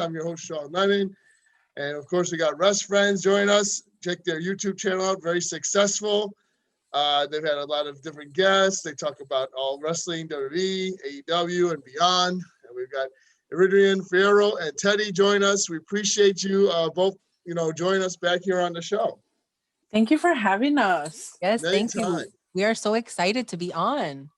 I'm your host, Sean Lennon. And of course, we got WrestFriends join us. Check their YouTube channel out. Very successful. They've had a lot of different guests. They talk about all wrestling, WWE, AEW, and beyond. And we've got Iridian Fierro and Teti join us. We appreciate you both, join us back here on the show. Thank you for having us. Yes, thank Anytime. you. We are so excited to be on.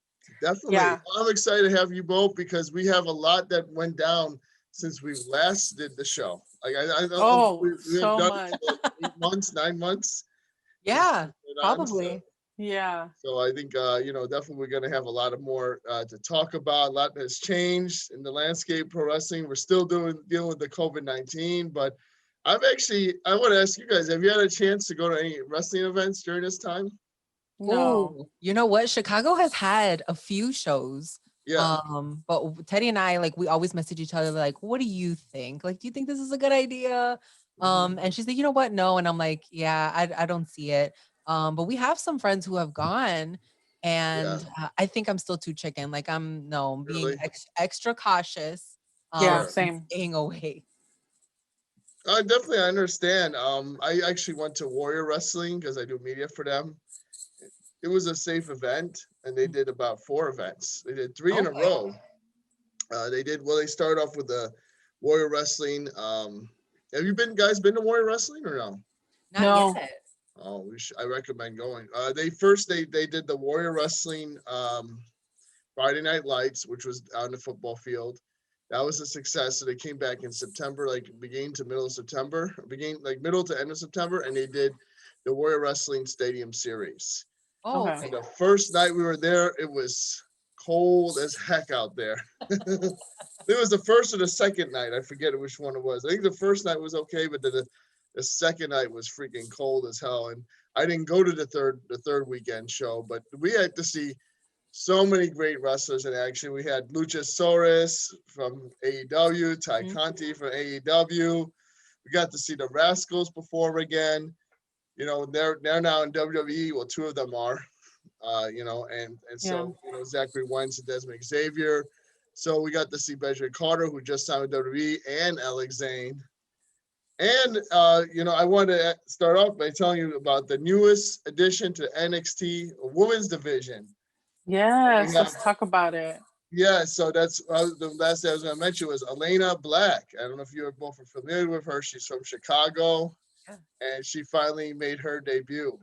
Definitely. Yeah. I'm excited to have you both because we have a lot that went down since we last did the show. Like I know we've so done much. it for 8 months, 9 months. Yeah, On, probably. Yeah. So I think, definitely we're going to have a lot of more to talk about. A lot has changed in the landscape pro wrestling. We're still dealing with the COVID-19, but I want to ask you guys, have you had a chance to go to any wrestling events during this time? No. Ooh, you know what? Chicago has had a few shows. Yeah. But Teddy and I, we always message each other, what do you think? Do you think this is a good idea? And she's like, you know what? No. And I'm like, yeah, I don't see it. But we have some friends who have gone, and I think I'm still too chicken. I'm being extra cautious. Yeah, same. Staying away. I understand. I actually went to Warrior Wrestling because I do media for them. It was a safe event, and they did about 4 events. They did 3 in a row. They started off with the Warrior Wrestling. Have you guys been to Warrior Wrestling or no? Not yet. Oh, I recommend going. They did the Warrior Wrestling Friday Night Lights, which was on the football field. That was a success. So they came back in September, beginning to middle of September, middle to end of September, and they did the Warrior Wrestling Stadium Series. Oh, Okay. So the first night we were there, it was cold as heck out there. It was the first or the second night. I forget which one it was. I think the first night was okay, but the second night was freaking cold as hell. And I didn't go to the third weekend show, but we had to see so many great wrestlers in action. We had Luchasaurus from AEW, Ty Conti from AEW. We got to see the Rascals perform again. They're now in WWE. Well, 2 of them are, and so, Zachary Wentz and Desmond Xavier. So we got to see Benjamin Carter, who just signed with WWE, and Alex Zane. And, I want to start off by telling you about the newest addition to NXT Women's Division. Yes, let's talk about it. Yeah, so that's the last thing I was going to mention was Elena Black. I don't know if you both are familiar with her. She's from Chicago. And she finally made her debut.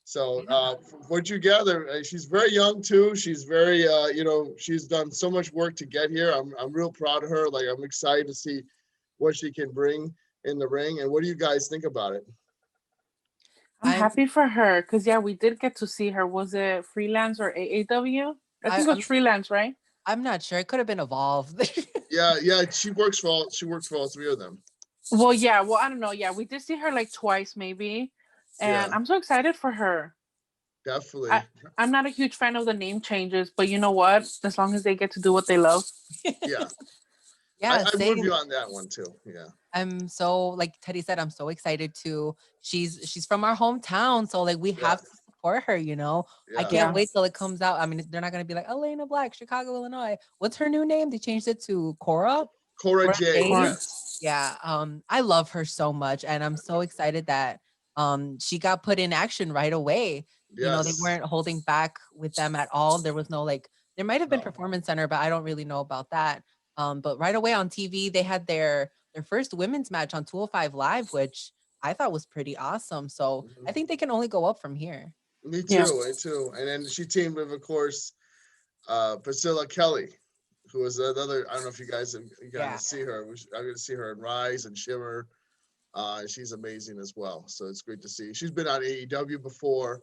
So from what you gather, she's very young too. She's very, she's done so much work to get here. I'm real proud of her. I'm excited to see what she can bring in the ring. And what do you guys think about it? I'm happy for her because, we did get to see her. Was it freelance or AEW? I think it was freelance, right? I'm not sure. It could have been Evolve. Yeah. She works for all 3 of them. Well, I don't know. Yeah, we did see her twice maybe. And I'm so excited for her. Definitely. I'm not a huge fan of the name changes, but you know what? As long as they get to do what they love. Yeah. Yeah, I'm with you on that one too. Yeah. I'm so, like Teddy said, I'm so excited too. She's from our hometown, so we have to support her, I can't wait till it comes out. I mean, they're not gonna be like Elena Black, Chicago, Illinois. What's her new name? They changed it to Cora J. Yeah. I love her so much, and I'm so excited that she got put in action right away. Yes. They weren't holding back with them at all. There was no there might have been Performance Center, but I don't really know about that. But right away on TV, they had their first women's match on 205 Live, which I thought was pretty awesome. So I think they can only go up from here. Me too. And then she teamed with, of course, Priscilla Kelly, who was another. I don't know if you guys got to see her. I'm going to see her in Rise and Shimmer. She's amazing as well. So it's great to see. She's been on AEW before.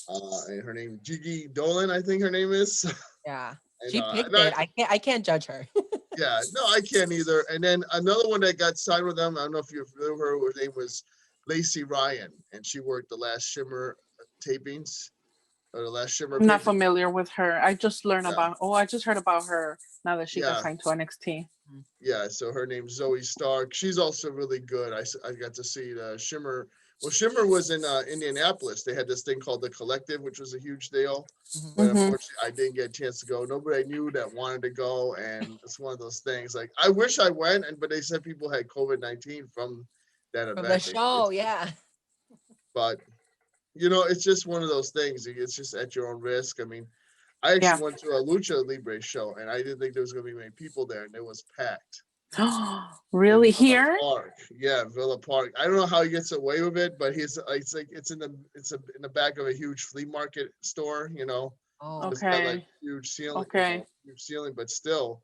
And her name Gigi Dolan, I think her name is. Yeah. She picked it. I can't judge her. Yeah, no, I can't either. And then another one that got signed with them, I don't know if you're familiar with her, her name was Lacey Ryan, and she worked the last Shimmer tapings. Or the last Shimmer. I'm not familiar with her. I just learned I just heard about her now that she got signed to NXT. Yeah, so her name's Zoe Stark. She's also really good. I got to see the Shimmer Well, Shimmer was in Indianapolis. They had this thing called The Collective, which was a huge deal. Mhm. But unfortunately, I didn't get a chance to go. Nobody I knew that wanted to go, and it's one of those things. Like, I wish I went, but they said people had COVID-19 from that event. From the show, yeah. But it's just one of those things. It's just at your own risk. I mean, I actually went to a Lucha Libre show, and I didn't think there was going to be many people there, and it was packed. Really? Here? Park. Yeah, Villa Park. I don't know how he gets away with it, but it's in the back of a huge flea market store. Oh, it's got like huge ceiling. Okay. Huge ceiling, but still.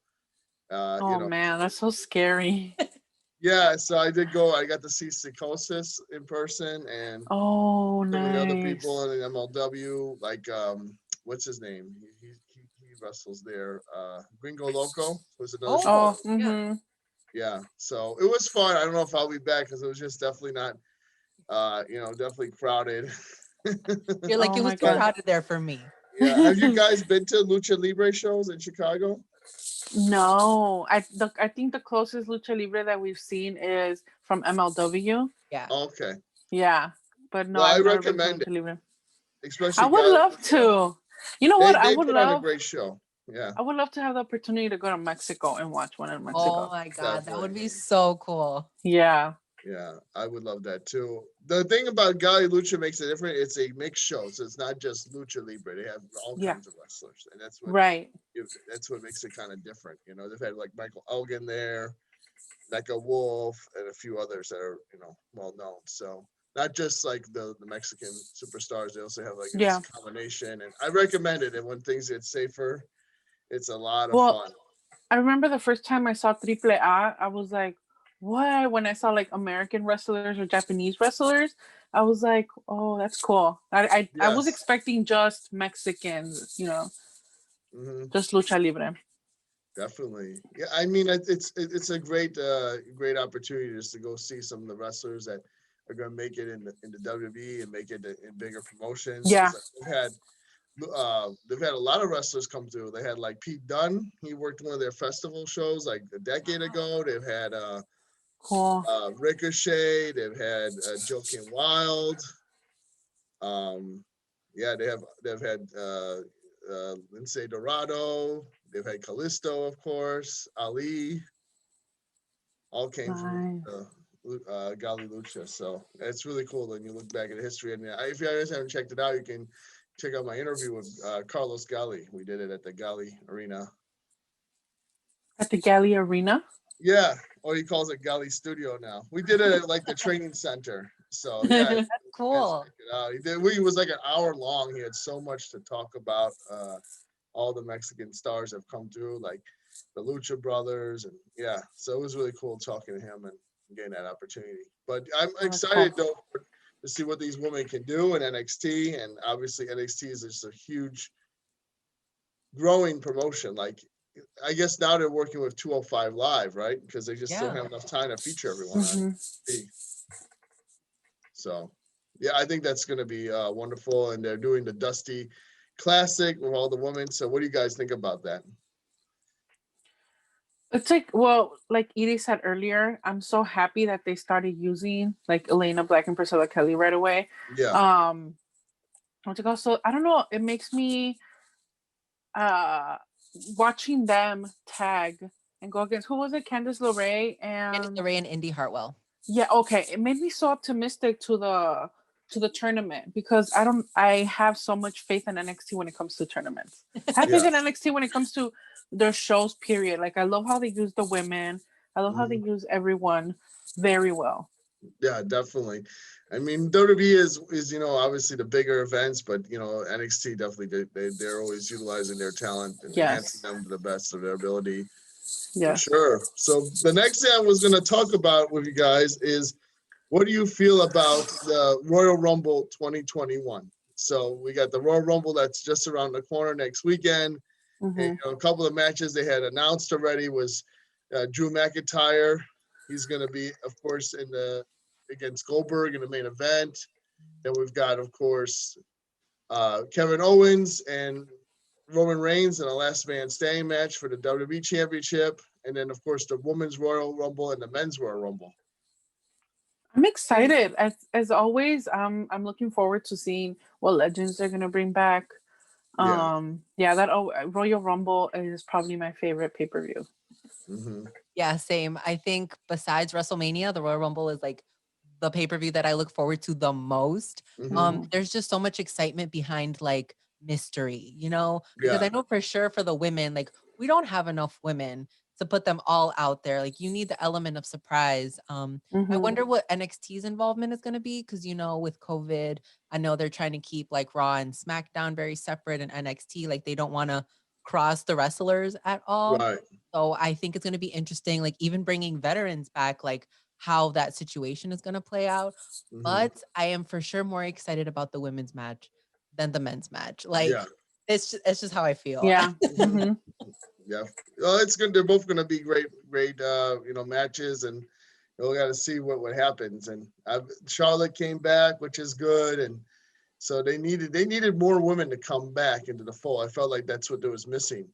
Man, that's so scary. Yeah, so I did go. I got to see Psychosis in person, and nice. the other people in the MLW, like what's his name? He wrestles there. Gringo Loco was another show. Yeah, so it was fun. I don't know if I'll be back because it was just definitely not, definitely crowded. You're like, it was too crowded there for me. Yeah, have you guys been to Lucha Libre shows in Chicago? No, I think the closest Lucha Libre that we've seen is from MLW. Yeah. Okay. Yeah, but no, I recommend it. Especially I would love to. You know what? I would love a great show. Yeah. I would love to have the opportunity to go to Mexico and watch one in Mexico. Oh my God, that would be so cool. Yeah. Yeah, I would love that too. The thing about Gali Lucha makes it different. It's a mixed show, so it's not just Lucha Libre. They have all kinds of wrestlers, and that's what that's what makes it kind of different. They've had like Michael Elgin there, Mecha Wolf, and a few others that are well known. So not just like the Mexican superstars. They also have like this combination, and I recommend it. And when things get safer, it's a lot of fun. I remember the first time I saw AAA, I was like, what? When I saw like American wrestlers or Japanese wrestlers, I was like, oh, that's cool. I was expecting just Mexicans, just Lucha Libre. Definitely. Yeah, I mean, it's a great opportunity just to go see some of the wrestlers that are going to make it in the WWE and make it in bigger promotions. Yeah. They've had a lot of wrestlers come through. They had like Pete Dunne. He worked one of their festival shows like a decade ago. They've had Ricochet. They've had Joaquin Wild. They've had Lince Dorado. They've had Kalisto, of course. Ali. All came from Gali Lucha. So it's really cool when you look back at the history. And if you guys haven't checked it out, you can check out my interview with Carlos Gali. We did it at the Gali Arena. At the Gali Arena? Yeah, or he calls it Gali Studio now. We did it at like the training center. So yeah, that's cool. He was like an hour long. He had so much to talk about. All the Mexican stars have come through, like the Lucha Brothers, and so it was really cool talking to him and getting that opportunity. But I'm excited though to see what these women can do in NXT, and obviously NXT is just a huge growing promotion. Like, I guess now they're working with 205 Live, right? Because they just don't have enough time to feature everyone on NXT. So, I think that's going to be wonderful. And they're doing the Dusty Classic with all the women. So, what do you guys think about that? It's like Edie said earlier, I'm so happy that they started using like Elena Black and Priscilla Kelly right away. Yeah. So I don't know. It makes me watching them tag and go against, who was it? Candice LeRae and Indy Hartwell. Yeah. Okay. It made me so optimistic to the tournament because I have so much faith in NXT when it comes to tournaments. I have faith in NXT when it comes to their shows, period. Like, I love how they use the women. I love how they use everyone very well. Yeah, definitely. I mean, WWE is obviously the bigger events, but NXT definitely they're always utilizing their talent and enhancing them to the best of their ability. Yeah, for sure. So the next thing I was going to talk about with you guys is, what do you feel about the Royal Rumble 2021? So we got the Royal Rumble that's just around the corner next weekend. And, a couple of matches they had announced already was Drew McIntyre. He's going to be, of course, against Goldberg in the main event. Then we've got, of course, Kevin Owens and Roman Reigns in a last man standing match for the WWE Championship. And then, of course, the Women's Royal Rumble and the Men's Royal Rumble. I'm excited as always. I'm looking forward to seeing what legends they're gonna bring back. That Royal Rumble is probably my favorite pay-per-view. Mm-hmm. Yeah, same. I think besides WrestleMania, the Royal Rumble is like the pay-per-view that I look forward to the most. Mm-hmm. There's just so much excitement behind like mystery, because Yeah. I know for sure for the women, like we don't have enough women to put them all out there. Like you need the element of surprise. I wonder what NXT's involvement is going to be because with COVID, I know they're trying to keep like Raw and SmackDown very separate, and NXT like they don't want to cross the wrestlers at all. Right. So I think it's going to be interesting, like even bringing veterans back, like how that situation is going to play out. Mm-hmm. But I am for sure more excited about the women's match than the men's match. Like it's just how I feel. Yeah. Mm-hmm. Yeah. Well, it's good. They're both going to be great, matches, and we got to see what happens. And Charlotte came back, which is good, and so they needed more women to come back into the fold. I felt like that's what there was missing.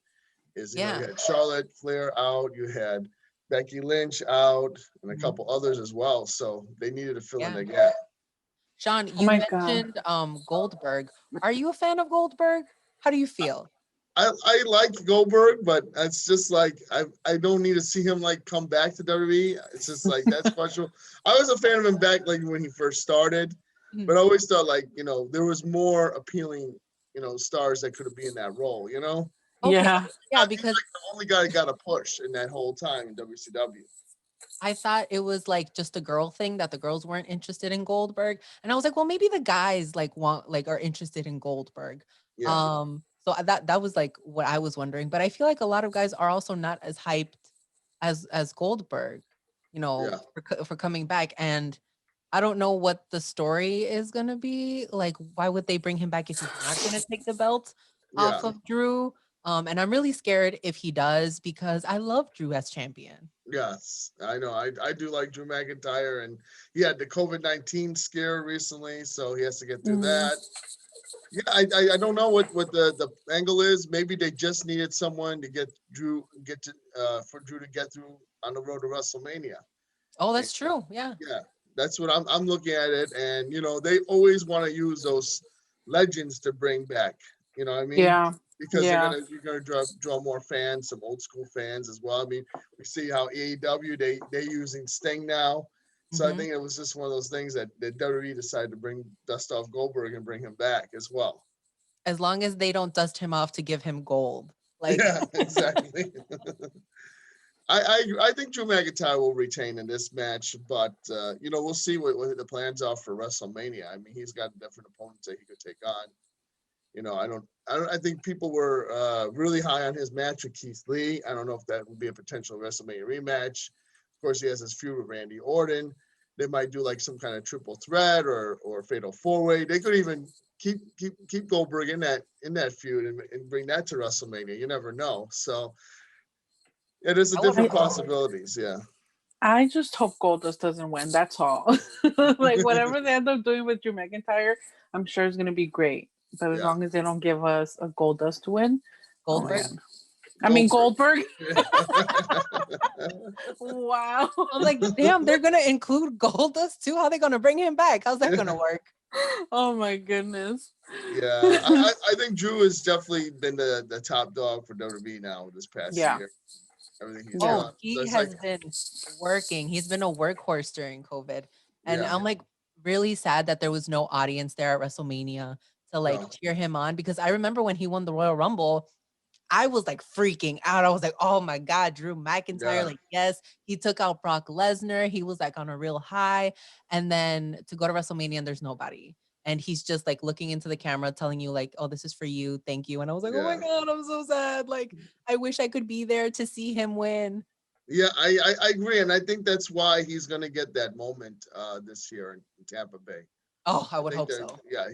You had Charlotte Flair out, you had Becky Lynch out, and a couple others as well. So they needed to fill in the gap. Sean, you mentioned Goldberg. Are you a fan of Goldberg? How do you feel? I like Goldberg, but it's just like I don't need to see him like come back to WWE. It's just like that's special. I was a fan of him back like when he first started, but I always thought like there was more appealing stars that could have been in that role. Okay. Yeah, because he's like the only guy that got a push in that whole time in WCW. I thought it was like just a girl thing that the girls weren't interested in Goldberg, and I was like, well, maybe the guys are interested in Goldberg. Yeah. So that was like what I was wondering, but I feel like a lot of guys are also not as hyped as Goldberg, for coming back, and I don't know what the story is gonna be. Like, why would they bring him back if he's not gonna take the belt off of Drew? And I'm really scared if he does because I love Drew as champion. Yes, I know. I do like Drew McIntyre, and he had the COVID-19 scare recently, so he has to get through that. Yeah, I don't know what the angle is. Maybe they just needed someone to for Drew to get through on the road to WrestleMania. Oh, that's true. Yeah. Yeah, that's what I'm looking at it, and they always want to use those legends to bring back. You know what I mean? Yeah. Because you're gonna draw more fans, some old school fans as well. I mean, we see how AEW they're using Sting now. So I think it was just one of those things that WWE decided to dust off Goldberg and bring him back as well. As long as they don't dust him off to give him gold. Yeah, exactly. I think Drew McIntyre will retain in this match, but we'll see what the plans are for WrestleMania. I mean, he's got different opponents that he could take on. I think people were really high on his match with Keith Lee. I don't know if that would be a potential WrestleMania rematch. Of course, he has his feud with Randy Orton. They might do like some kind of triple threat or fatal four-way. They could even keep Goldberg in that feud and bring that to WrestleMania. You never know. So there's different possibilities. Yeah. I just hope Goldust doesn't win. That's all. Like whatever they end up doing with Drew McIntyre, I'm sure it's gonna be great. But as long as they don't give us a Goldust win, Goldberg. Goldberg. Wow. I'm like, damn, they're gonna include Goldust too. How are they gonna bring him back? How's that gonna work? Oh my goodness. Yeah, I think Drew has definitely been the top dog for WWE now this past year. Everything he's done. He has been working. He's been a workhorse during COVID, and I'm like really sad that there was no audience there at WrestleMania to cheer him on, because I remember when he won the Royal Rumble, I was like freaking out. I was like, oh my God, Drew McIntyre. Like, yes, he took out Brock Lesnar. He was like on a real high. And then to go to WrestleMania and there's nobody. And he's just like looking into the camera telling you like, oh, this is for you. Thank you. And I was like, oh my God, I'm so sad. Like, I wish I could be there to see him win. Yeah, I agree. And I think that's why he's going to get that moment this year in Tampa Bay. Oh, I would hope so. Yeah,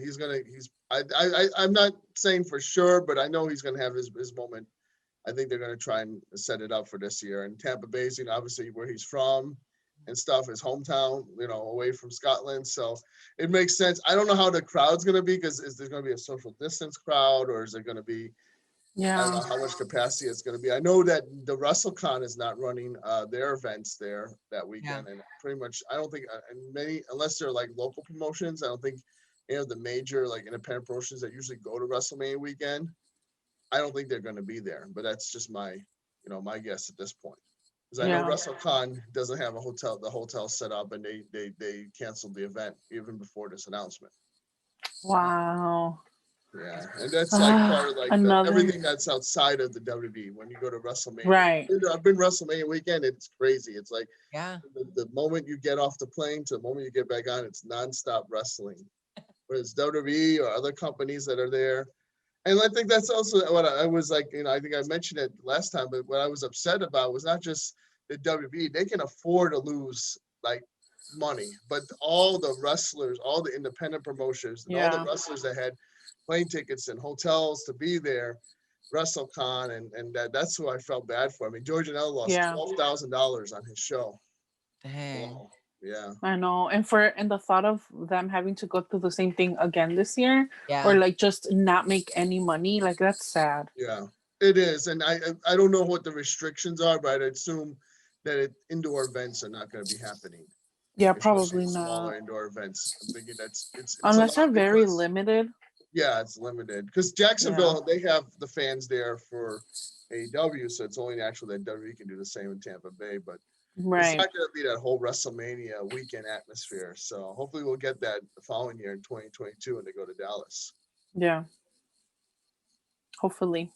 I'm not saying for sure, but I know he's going to have his moment. I think they're going to try and set it up for this year. And Tampa Bay's, obviously where he's from and stuff, his hometown, away from Scotland. So it makes sense. I don't know how the crowd's going to be, because is there going to be a social distance crowd, or is it going to be, I don't Yeah. know how much capacity it's going to be. I know that the WrestleCon is not running their events there that weekend, and pretty much I don't think many, unless they're like local promotions, I don't think any of the major like independent promotions that usually go to WrestleMania weekend, I don't think they're going to be there. But that's just my my guess at this point, because I know Yeah. WrestleCon doesn't have the hotel set up, and they canceled the event even before this announcement. Wow. Yeah, and that's like part of like Another. everything that's outside of the WWE. When you go to WrestleMania, Right. I've been WrestleMania weekend. It's crazy. It's like Yeah. the moment you get off the plane to the moment you get back on, it's nonstop wrestling. Whereas WWE or other companies that are there, and I think that's also what I was like. I think I mentioned it last time, but what I was upset about was not just the WWE. They can afford to lose like money, but all the wrestlers, all the independent promotions, and all the Yeah. wrestlers that had plane tickets and hotels to be there, WrestleCon, and that's who I felt bad for. I mean, George Janela lost Yeah. $12,000 on his show. Dang. Wow. Yeah. I know. And the thought of them having to go through the same thing again this year, Yeah. or like just not make any money, like that's sad. Yeah, it is. And I don't know what the restrictions are, but I'd assume that indoor events are not going to be happening. Yeah, Especially probably smaller not. indoor events. I'm thinking it's Unless a they're lot very because, limited. yeah, it's limited because Jacksonville they have the fans there for AEW, so it's only natural that WWE can do the same in Tampa Bay, but it's Right. not going to be that whole WrestleMania weekend atmosphere. So hopefully we'll get that the following year in 2022 when they go to Dallas. Yeah. Hopefully.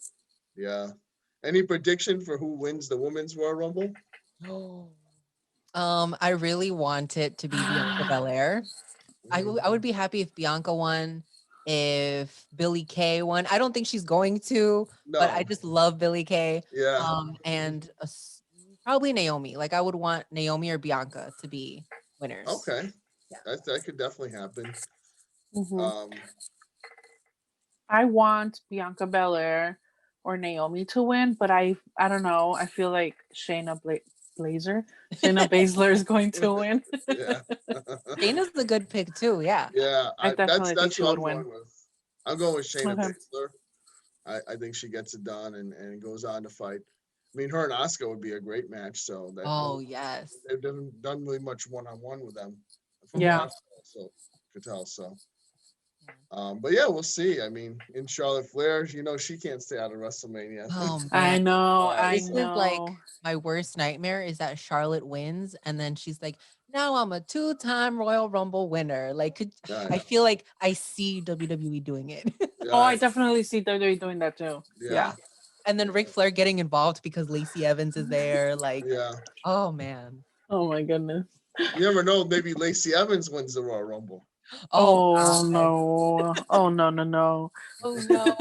Yeah. Any prediction for who wins the Women's Royal Rumble? I really want it to be Bianca Belair. I would be happy if Bianca won, if Billie Kay won. I don't think she's going to, but I just love Billie Kay. Yeah. And probably Naomi. Like I would want Naomi or Bianca to be winners. Okay. Yeah. That could definitely happen. Mm-hmm. I want Bianca Belair or Naomi to win, but I don't know. I feel like Shayna Baszler is going to win. Yeah. Shayna's a good pick too. Yeah. Yeah. I definitely think That's she what would I'm win. going with. I'm going with Shayna Okay. Baszler. I think she gets it done and goes on to fight. I mean, her and Asuka would be a great match. So Yes. they've done really much one-on-one with them. Yeah. So could tell. So, but yeah, we'll see. I mean, in Charlotte Flair, she can't stay out of WrestleMania. Oh man. I know. This is like my worst nightmare is that Charlotte wins and then she's like, now I'm a 2-time Royal Rumble winner. Like, I feel like I see WWE doing it. Oh, I definitely see WWE doing that too. Yeah. And then Ric Flair getting involved because Lacey Evans is there. Like, Yeah. oh man. Oh my goodness. You never know. Maybe Lacey Evans wins the Royal Rumble. Oh no. Oh no. Oh no.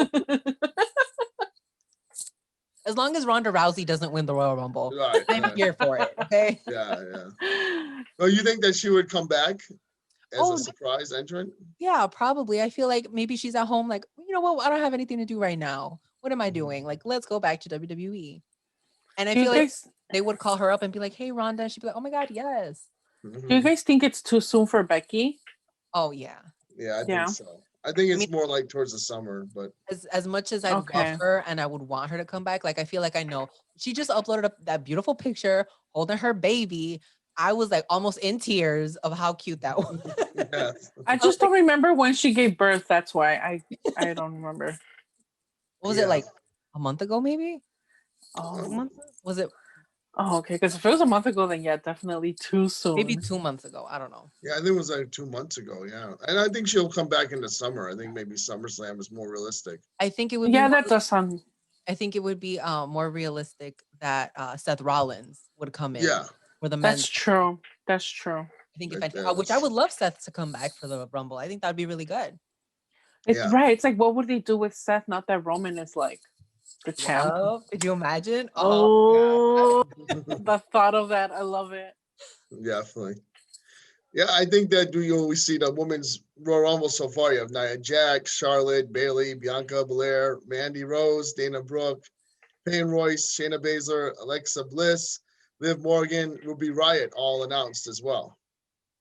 As long as Ronda Rousey doesn't win the Royal Rumble, I'm here for it. Okay. Yeah. Oh, you think that she would come back as a surprise entrant? Yeah, probably. I feel like maybe she's at home, like, you know what? I don't have anything to do right now. What am I doing? Like, let's go back to WWE. And I feel like they would call her up and be like, hey, Ronda. And she'd be like, oh my God, yes. Do you guys think it's too soon for Becky? Oh, yeah. Yeah, I think so. I think it's more like towards the summer, but as much as I love her and I would want her to come back, like I feel like I know she just uploaded that beautiful picture holding her baby. I was like almost in tears of how cute that was. Yes. I just don't remember when she gave birth. That's why I don't remember. What was it like a month ago? Maybe. Was it? Oh, okay. Because if it was a month ago, then yeah, definitely too soon. Maybe 2 months ago. I don't know. Yeah, I think it was like 2 months ago. Yeah, and I think she'll come back in the summer. I think maybe SummerSlam is more realistic. I think it would. Yeah, that does sound. I think it would be more realistic that Seth Rollins would come in. Yeah, for the men. That's true. That's true. I think which I would love Seth to come back for the Rumble. I think that'd be really good. Right. It's like, what would they do with Seth? Not that Roman is like the champ. Could you imagine? Oh, the thought of that. I love it. Definitely. Yeah, I think that we see the women's Royal Rumble so far. You have Nia Jax, Charlotte, Bayley, Bianca Belair, Mandy Rose, Dana Brooke, Payne Royce, Shayna Baszler, Alexa Bliss, Liv Morgan, Ruby Riott, all announced as well.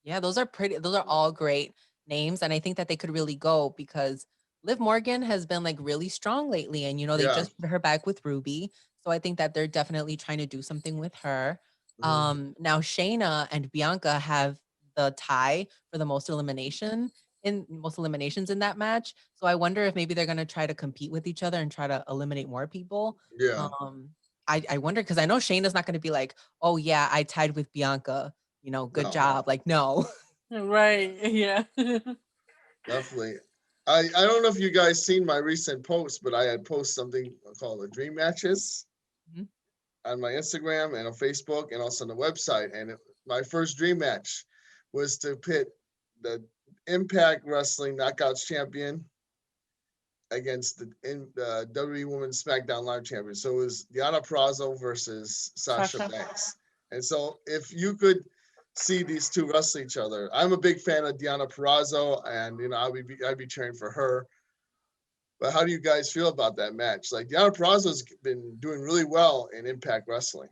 Yeah, those are pretty. Those are all great names, and I think that they could really go because Liv Morgan has been like really strong lately, and they Yeah. just put her back with Ruby. So I think that they're definitely trying to do something with her. Now Shayna and Bianca have the tie for the most eliminations in that match. So I wonder if maybe they're gonna try to compete with each other and try to eliminate more people. Yeah. I wonder, because I know Shayna's not gonna be like, oh yeah, I tied with Bianca, good No. job. Like, no. Right. Yeah. Definitely. I don't know if you guys seen my recent post, but I had posted something called the Dream Matches Mhm. on my Instagram and on Facebook and also on the website. And my first dream match was to pit the Impact Wrestling Knockouts champion against the WWE Women's SmackDown Live champion. So it was Deonna Purrazzo versus Sasha Banks. And so if you could see these two wrestle each other, I'm a big fan of Deonna Purrazzo, and I'd be cheering for her. But how do you guys feel about that match? Like, Deonna Purrazzo's been doing really well in Impact Wrestling.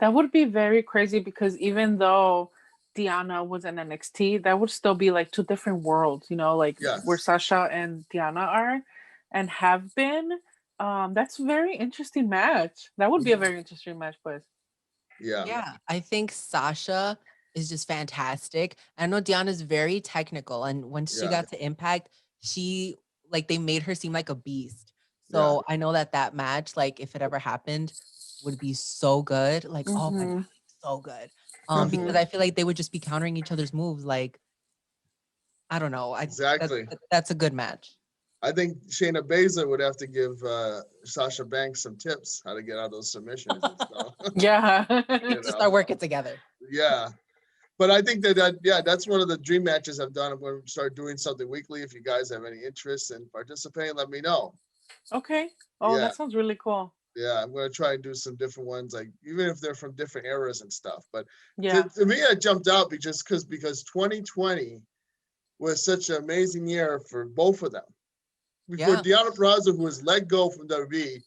That would be very crazy, because even though Deonna was in NXT, that would still be like two different worlds, like Yes. where Sasha and Deonna are and have been. That's a very interesting match. That would be a very interesting match, but Yeah, I think Sasha is just fantastic. I know Deanna's very technical, and when she got to Impact, they made her seem like a beast. So I know that match, like if it ever happened, would be so good. Like, oh my God, so good. Because I feel like they would just be countering each other's moves. Like, I don't know. Exactly. That's a good match. I think Shayna Baszler would have to give Sasha Banks some tips how to get out of those submissions and stuff. yeah. Just start working together. Yeah. But I think that's one of the dream matches I've done. I'm going to start doing something weekly. If you guys have any interest in participating, let me know. Okay. Oh, that sounds really cool. Yeah, I'm going to try and do some different ones, like even if they're from different eras and stuff. But yeah, to me, I jumped out because 2020 was such an amazing year for both of them. Before Deonna Purrazzo, who was let go from WWE,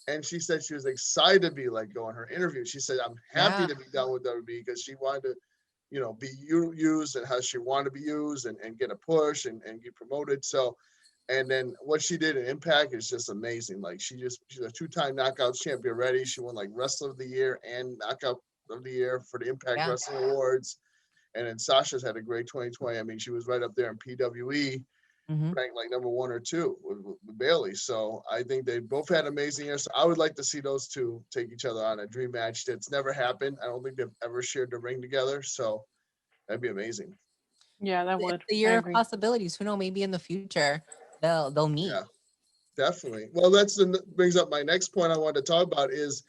and she said she was excited to be let go in her interview. She said, I'm happy to be done with WWE, because she wanted to, be used and how she wanted to be used and get a push and get promoted. So, and then what she did in Impact is just amazing. Like she's a 2-time Knockouts champion already. She won like Wrestler of the Year and Knockout of the Year for the Impact Wrestling Awards. And then Sasha's had a great 2020. I mean, she was right up there in PWE. Ranked like number 1 or 2 with Bailey. So I think they both had amazing years. So I would like to see those two take each other on a dream match. That's never happened. I don't think they've ever shared the ring together. So that'd be amazing. Yeah, that would. It's the year of possibilities. Who knows? Maybe in the future they'll meet. Yeah, definitely. Well, brings up my next point I wanted to talk about is,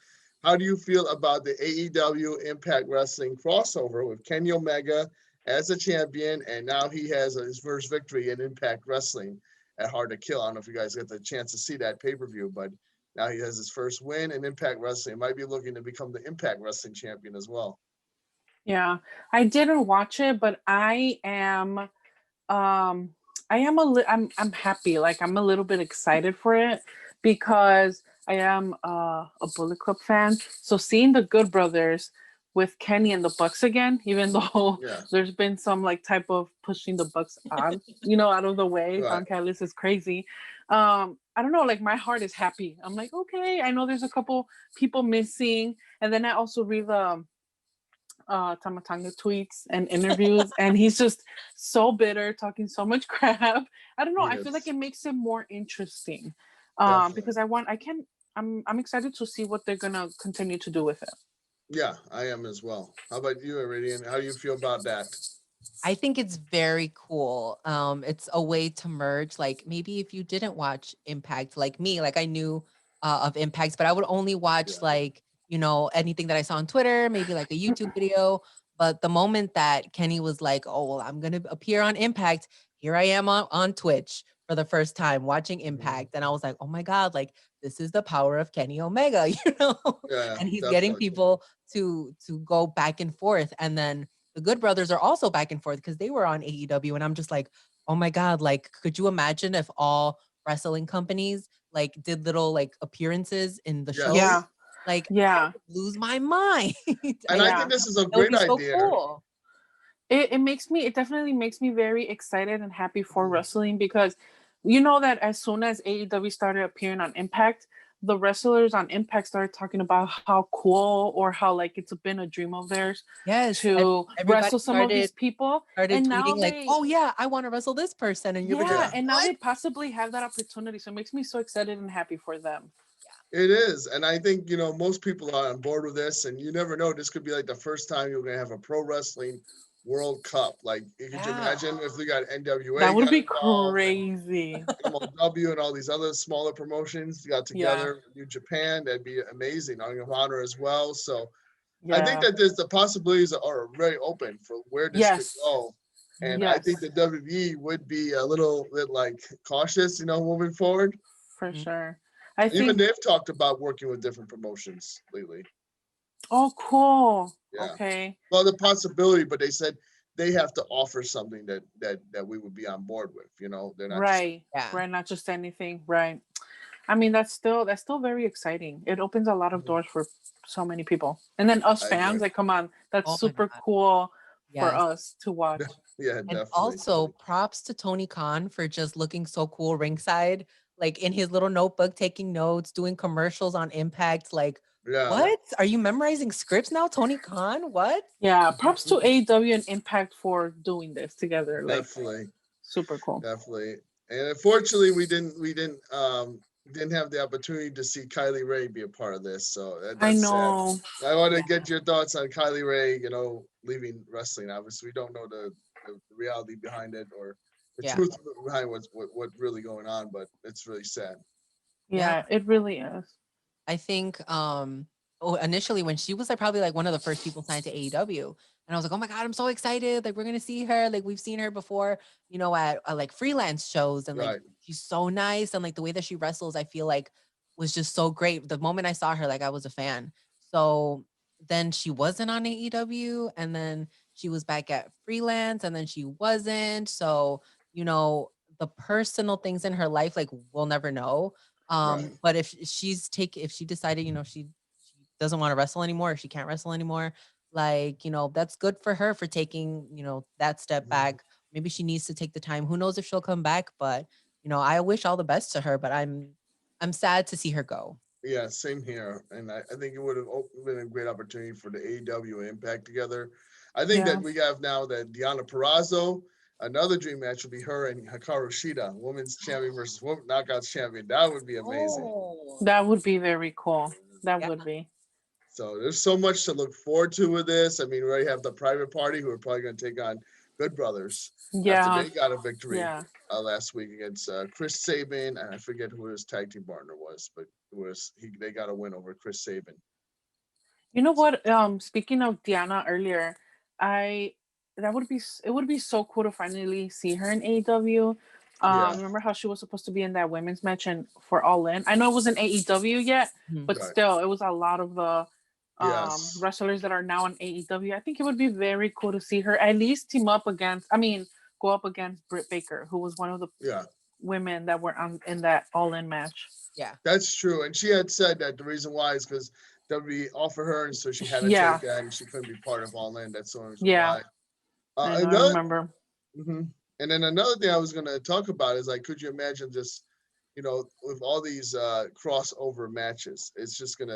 how do you feel about the AEW Impact Wrestling crossover with Kenny Omega as a champion, and now he has his first victory in Impact Wrestling at Hard to Kill? I don't know if you guys got the chance to see that pay-per-view, but now he has his first win in Impact Wrestling. Might be looking to become the Impact Wrestling champion as well. Yeah, I didn't watch it, but I'm happy. Like, I'm a little bit excited for it, because I am a Bullet Club fan. So seeing the Good Brothers with Kenny and the Bucks again, even though there's been some like type of pushing the Bucks out, out of the way. Don Callis is crazy. I don't know, like my heart is happy. I'm like, okay, I know there's a couple people missing. And then I also read the Tama Tonga tweets and interviews, and he's just so bitter, talking so much crap. I don't know. I feel like it makes it more interesting, because I'm excited to see what they're gonna continue to do with it. Yeah, I am as well. How about you, Iridian? How do you feel about that? I think it's very cool. It's a way to merge. Like, maybe if you didn't watch Impact, like me, like I knew of Impact, but I would only watch like, anything that I saw on Twitter, maybe like a YouTube video. But the moment that Kenny was like, oh, well, I'm going to appear on Impact, here I am on Twitch for the first time watching Impact. And I was like, oh my God, like this is the power of Kenny Omega, and he's getting people to go back and forth. And then the Good Brothers are also back and forth because they were on AEW. And I'm just like, oh my God, like, could you imagine if all wrestling companies like did little like appearances in the show? Yeah. Like, I would lose my mind. And I think this is a great idea. So cool. It definitely makes me very excited and happy for wrestling, because You know that as soon as AEW started appearing on Impact, the wrestlers on Impact started talking about how cool or how like it's been a dream of theirs Yes, to everybody wrestle some of these people. started And now tweeting like, they, "Oh yeah, I want to wrestle this person," and you're like, yeah, Yeah. and now "What?" they possibly have that opportunity. So it makes me so excited and happy for them. It is. And I think, most people are on board with this, and you never know. This could be like the first time you're going to have a pro wrestling World Cup. Like, could you Yeah. imagine if we got NWA That would got be involved, and crazy. MLW and all these other smaller promotions got Yeah. together, New Japan? That'd be amazing. Ring of Honor as well. So I think Yeah. that there's the possibilities are very open for where this could Yes. go. And I think Yes. the WWE would be a little bit like cautious, moving forward. For Mhm. sure. I Even think, they've talked about working with different promotions lately. oh, cool. Yeah. Okay. Well, the possibility, but they said they have to offer something that we would be on board with. They're not just, Right. Yeah. Right. Not just anything. Right. I mean, that's still very exciting. It opens a lot of doors for so many people. And then us I fans, agree. like, come on, that's Oh my super God. cool for Yes. us to watch. Yeah, And definitely. also props to Tony Khan for just looking so cool ringside, like in his little notebook, taking notes, doing commercials on Impact. Like, Yeah. what? Are you memorizing scripts now, Tony Khan? What? Yeah. Props to AEW and Impact for doing this together. Like, Definitely. super cool. Definitely. And unfortunately, we didn't have the opportunity to see Kylie Ray be a part of this. So that's I sad. know. I want to get your thoughts on Kylie Ray, leaving wrestling. Obviously, we don't know the reality behind it or the Yeah. truth behind what really going on, but it's really sad. Yeah, it really is. I think initially when she was like probably like one of the first people signed to AEW, and I was like, oh my God, I'm so excited. Like we're gonna see her. Like we've seen her before, at like freelance shows, and like Right. she's so nice, and like the way that she wrestles, I feel like was just so great. The moment I saw her, like I was a fan. So then she wasn't on AEW, and then she was back at freelance, and then she wasn't. So, the personal things in her life, like we'll never know. Right. But if she decided, she doesn't want to wrestle anymore, or she can't wrestle anymore, like, that's good for her for taking, that step Mhm. back. Maybe she needs to take the time. Who knows if she'll come back, but I wish all the best to her, but I'm sad to see her go. Yeah, same here. And I think it would have been a great opportunity for the AEW and Impact together. I think Yeah. that we have now that Deonna Purrazzo, another dream match will be her and Hikaru Shida, women's champion versus women knockouts champion. That would be amazing. Oh, That would be very cool. That Yeah. would be. So there's so much to look forward to with this. I mean, we already have the private party who are probably going to take on Good Brothers Yeah. after they got a victory Yeah. last week against Chris Sabin, and I forget who his tag team partner was, but they got a win over Chris Sabin. You know what? Speaking of Diana earlier, it would be so cool to finally see her in AEW. Yeah. Remember how she was supposed to be in that women's match and for All In? I know it wasn't AEW yet, Mhm. but Right. still, it was a lot of the Yes. wrestlers that are now on AEW. I think it would be very cool to see her at least go up against Britt Baker, who was one of the Yeah, women that were in that All In match. Yeah. that's true. And she had said that the reason why is because WWE offered her, and so she had to Yeah. take that, and she couldn't be part of All In. That's the only reason Yeah. why. I know, I Another remember. Mhm. And then another thing I was going to talk about is like, could you imagine just, with all these crossover matches, it's going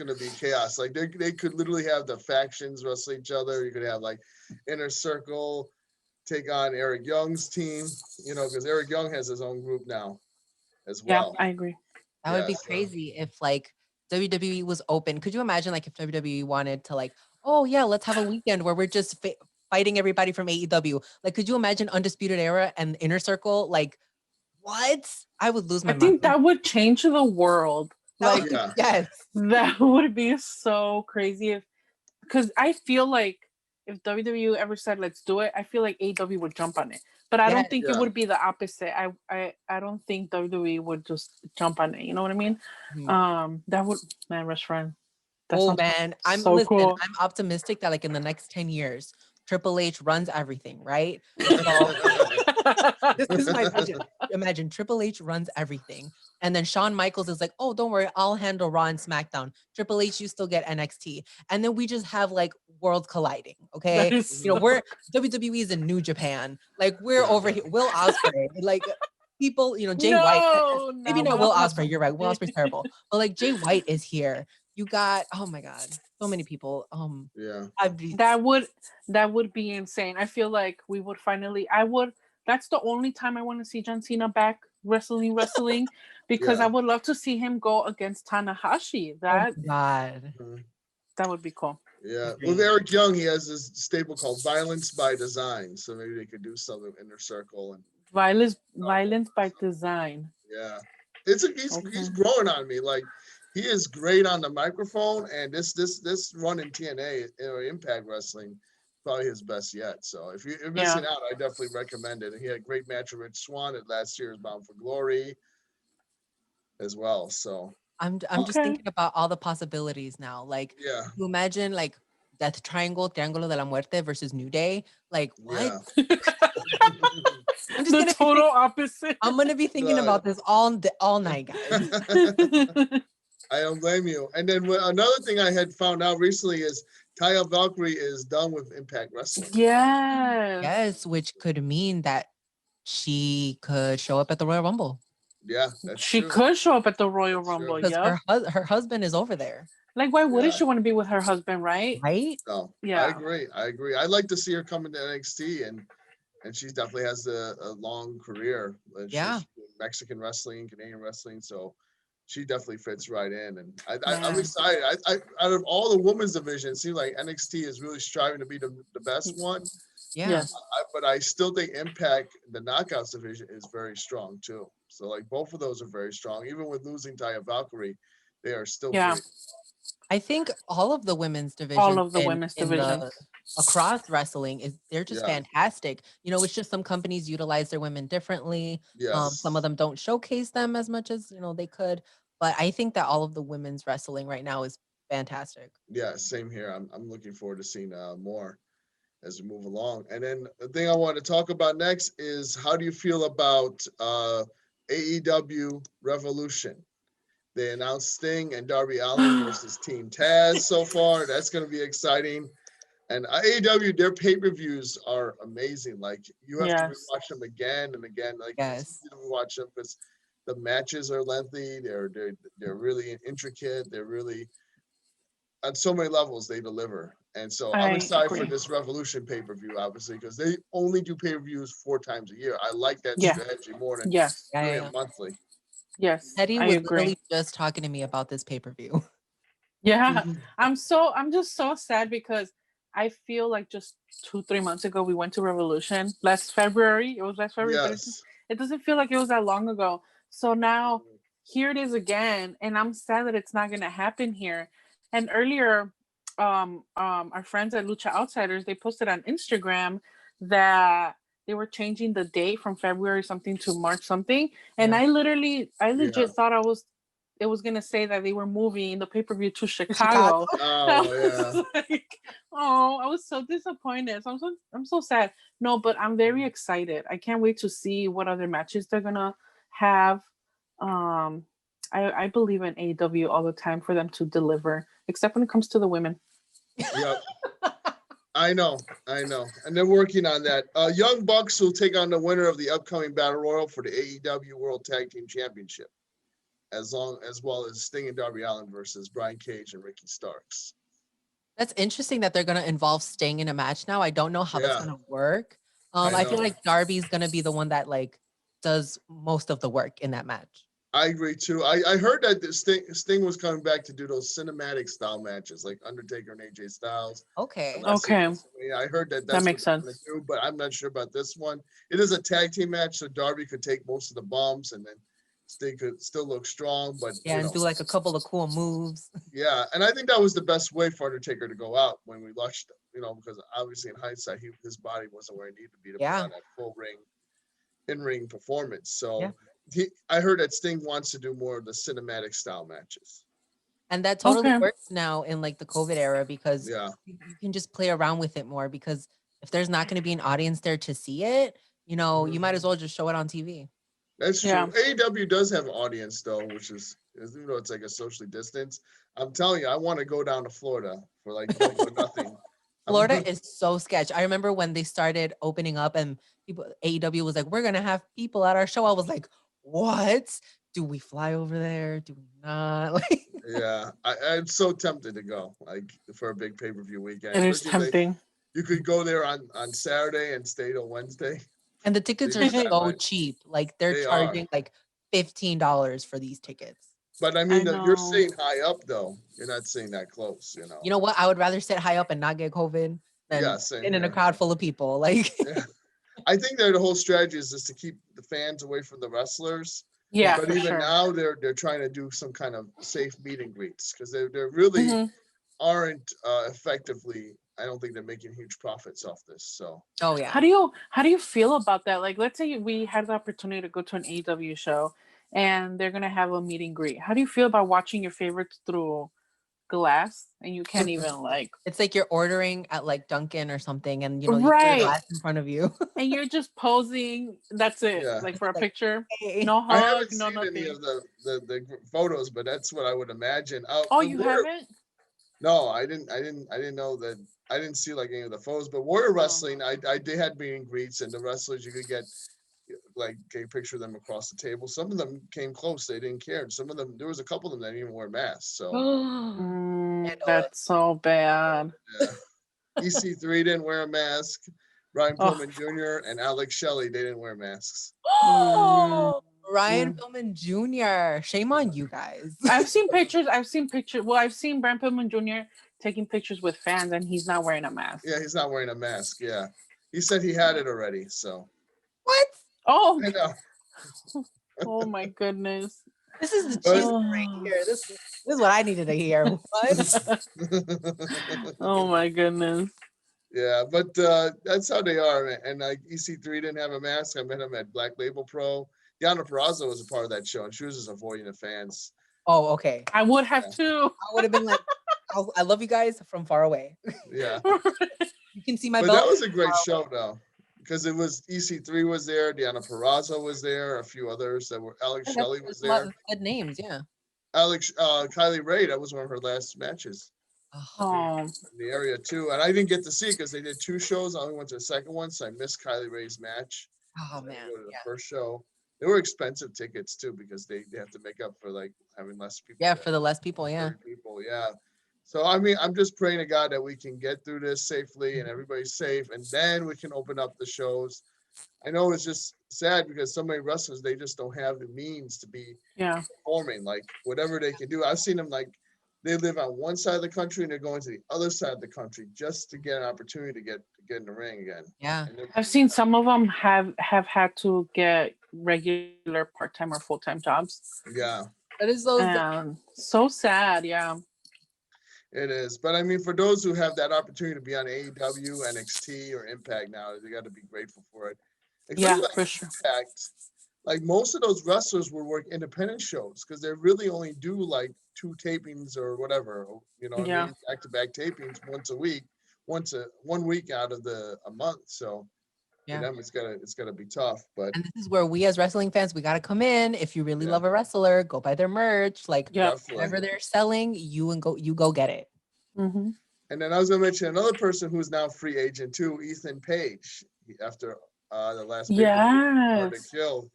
to be chaos. Like they could literally have the factions wrestle each other. You could have like Inner Circle take on Eric Young's team, because Eric Young has his own group now as Yeah, well. I agree. That would be Yeah, so- crazy if like WWE was open. Could you imagine like if WWE wanted to like, oh yeah, let's have a weekend where we're just fighting everybody from AEW. Like, could you imagine Undisputed Era and Inner Circle? Like, what? I would lose my I think mind. that would change the world. That Like, would- Yeah. yes. that would be so crazy because I feel like if WWE ever said let's do it, I feel like AEW would jump on it. But I don't Yes. think Yeah. it would be the opposite. I don't think WWE would just jump on it. You know what I mean? Mhm. That would WrestFriends. Oh man, so cool. I'm optimistic that like in the next 10 years, Triple H runs everything, right? This is my vision. Imagine Triple H runs everything. And then Shawn Michaels is like, oh, don't worry, I'll handle Raw and SmackDown. Triple H, you still get NXT. And then we just have like worlds colliding. Okay. That is We're WWE is in New Japan. Like we're over here. Will Ospreay. Like people, Jay White. Maybe no, not Will Ospreay. You're right. Will Ospreay's terrible. But like Jay White is here. You got, oh my God, so many people. Yeah. That would be insane. I feel like we would finally. That's the only time I want to see John Cena back wrestling, because I would love to see him go against Tanahashi. That would be cool. Yeah, with Eric Young, he has this staple called Violence by Design. So maybe they could do something in their circle and violence by design. Yeah, he's growing on me. Like he is great on the microphone, and this run in TNA or Impact Wrestling, probably his best yet. So if you're missing out, I definitely recommend it. And he had a great match with Rich Swann at last year's Bound for Glory as well. So I'm just thinking about all the possibilities now. Like, you imagine like Death Triangle, Triángulo de la Muerte versus New Day. Like, what? Yeah. I'm just the total opposite. I'm gonna be thinking about this all night, guys. I don't blame you. And then another thing I had found out recently is Taya Valkyrie is done with Impact Wrestling. Yes, which could mean that she could show up at the Royal Rumble. Yeah, she could show up at the Royal Rumble. Because her husband is over there. Like, why wouldn't she want to be with her husband, right? Right? No, yeah. I agree. I'd like to see her come into NXT, and she definitely has a long career. She's Mexican wrestling, Canadian wrestling, so she definitely fits right in. And I'm excited. I out of all the women's divisions, it seems like NXT is really striving to be the best one. Yeah. But I still think Impact, the Knockouts division, is very strong too. So like both of those are very strong. Even with losing Taya Valkyrie, they are still great. I think all of the women's divisions, across wrestling they're just fantastic. It's just some companies utilize their women differently. Yes. Some of them don't showcase them as much as they could. But I think that all of the women's wrestling right now is fantastic. Yeah, same here. I'm looking forward to seeing more as we move along. And then the thing I want to talk about next is, how do you feel about AEW Revolution? They announced Sting and Darby Allin versus Team Taz so far. That's going to be exciting. And AEW, their pay-per-views are amazing. Like, you have to watch them again and again. Like, yes. You watch them because the matches are lengthy. They're really intricate. They're really, on so many levels, they deliver. And so I'm excited for this Revolution pay-per-view, obviously, because they only do pay-per-views 4 times a year. I like that strategy more than doing it monthly. Yes, Teddy was literally just talking to me about this pay-per-view. Yeah, I'm just so sad because I feel like just 2-3 months ago we went to Revolution last February. It was last February. Yes. It doesn't feel like it was that long ago. So now here it is again, and I'm sad that it's not going to happen here. And earlier, our friends at Lucha Outsiders, they posted on Instagram that they were changing the date from February something to March something. And I legit thought it was gonna say that they were moving the pay-per-view to Chicago. Oh, I was so disappointed. So I'm so sad. No, but I'm very excited. I can't wait to see what other matches they're gonna have. I believe in AEW all the time for them to deliver, except when it comes to the women. Yep. I know. And they're working on that. Young Bucks will take on the winner of the upcoming Battle Royal for the AEW World Tag Team Championship, as well as Sting and Darby Allin versus Brian Cage and Ricky Starks. That's interesting that they're going to involve Sting in a match now. I don't know how that's going to work. I feel like Darby's going to be the one that does most of the work in that match. I agree too. I heard that Sting was coming back to do those cinematic style matches like Undertaker and AJ Styles. Okay. I heard that's that makes sense. Do, but I'm not sure about this one. It is a tag team match, so Darby could take most of the bumps, and then Sting could still look strong. But and do a couple of cool moves. Yeah, and I think that was the best way for Undertaker to go out when we watched him. Because obviously in hindsight, his body wasn't where it needed to be to put on that full in-ring performance. So. I heard that Sting wants to do more of the cinematic style matches. And that totally works now in the COVID era, because you can just play around with it more, because if there's not going to be an audience there to see it, you might as well just show it on TV. That's true. AEW does have an audience though, which is it's like a socially distanced. I'm telling you, I want to go down to Florida for nothing Florida is so sketch. I remember when they started opening up and people AEW was like, we're gonna have people at our show. I was like, what? Do we fly over there? Do we not? Like, Yeah, I'm so tempted to go, like for a big pay-per-view weekend. It is Especially if tempting. you could go there on Saturday and stay till Wednesday. and the tickets are Leave that so way. cheap. Like they're They charging are. like $15 for these tickets. But I mean, know. you're sitting high up though. You're not sitting that close, you know. You know what? I would rather sit high up and not get COVID than Yeah, same sit in a here. crowd full of people. Like, Yeah. I think that the whole strategy is just to keep the fans away from the wrestlers. Yeah, But for even sure. now, they're trying to do some kind of safe meet and greets because they really Mhm. aren't effectively. I don't think they're making huge profits off this. So oh yeah. How do you feel about that? Like, let's say we had the opportunity to go to an AEW show, and they're gonna have a meet and greet. How do you feel about watching your favorites through glass and you can't even like? It's like you're ordering at like Dunkin' or something, and you know, you Right. put glass in front of you. And you're just posing. That's it. Yeah. Like for a Like, picture. hey. No I hug. haven't No seen any nothing. of the photos, but that's what I would imagine. Oh, you haven't? No, I didn't know that. I didn't see like any of the photos. But Warrior Wrestling, I they had meet and greets, and the wrestlers you could get like a picture of them across the table. Some of them came close; they didn't care. And some of them, there was a couple of them that didn't even wear masks. So That's so bad. yeah, EC3 didn't wear a mask. Ryan Oh. Pillman Jr. and Alex Shelley, they didn't wear masks. Ryan Mm. Pillman Jr. Shame on you guys. I've seen pictures. Well, I've seen Brian Pillman Jr. taking pictures with fans, and he's not wearing a mask. Yeah, he's not wearing a mask. Yeah, he said he had it already. So What? Oh, I know. oh my goodness. This is the But- cheese right here. This is what I needed to hear. What? Oh my goodness. Yeah, but that's how they are. And like EC3 didn't have a mask. I met him at Black Label Pro. Diana Peraza was a part of that show, and she was just avoiding the fans. Oh, okay. I would have too. I would have been like, I love you guys from far away. Yeah, You can see my but belt. that was a great show though, because it was EC3 was there, Diana Peraza was there, a few others that were. Alex Shelley was There's a lot there. of good names, yeah. Kylie Ray, that was one of her last matches Oh, in the area too, and I didn't get to see because they did two shows. I only went to the second one, so I missed Kylie Ray's match. Oh I didn't man, go to the yeah. first show. They were expensive tickets too because they have to make up for like having less people. Yeah, there. for the less people, yeah. 30 people, yeah. So I mean, I'm just praying to God that we can get through this safely and everybody's safe, and then we can open up the shows. I know it's just sad because so many wrestlers, they just don't have the means to be yeah. performing like whatever they can do. I've seen them like they live on one side of the country and they're going to the other side of the country just to get an opportunity to get in the ring again. Yeah. And they're- I've seen some of them have had to get regular part-time or full-time jobs. Yeah, That is so So sad. Yeah. it is. But I mean, for those who have that opportunity to be on AEW, NXT, or Impact now, they got to be grateful for it. Yeah, Like for sure. Impact, like most of those wrestlers will work independent shows because they really only do like 2 tapings or whatever, you know, Yeah. back-to-back tapings once a week, 1 week out of a month. So Yeah. for them, it's gotta be tough. But And this is where we as wrestling fans, we gotta come in. If you really Yeah. love a wrestler, go buy their merch. Like Yeah. whatever definitely. they're selling, you go get it. Mm-hmm. And then I was gonna mention another person who's now free agent too, Ethan Page. After the last hard to Yes. kill,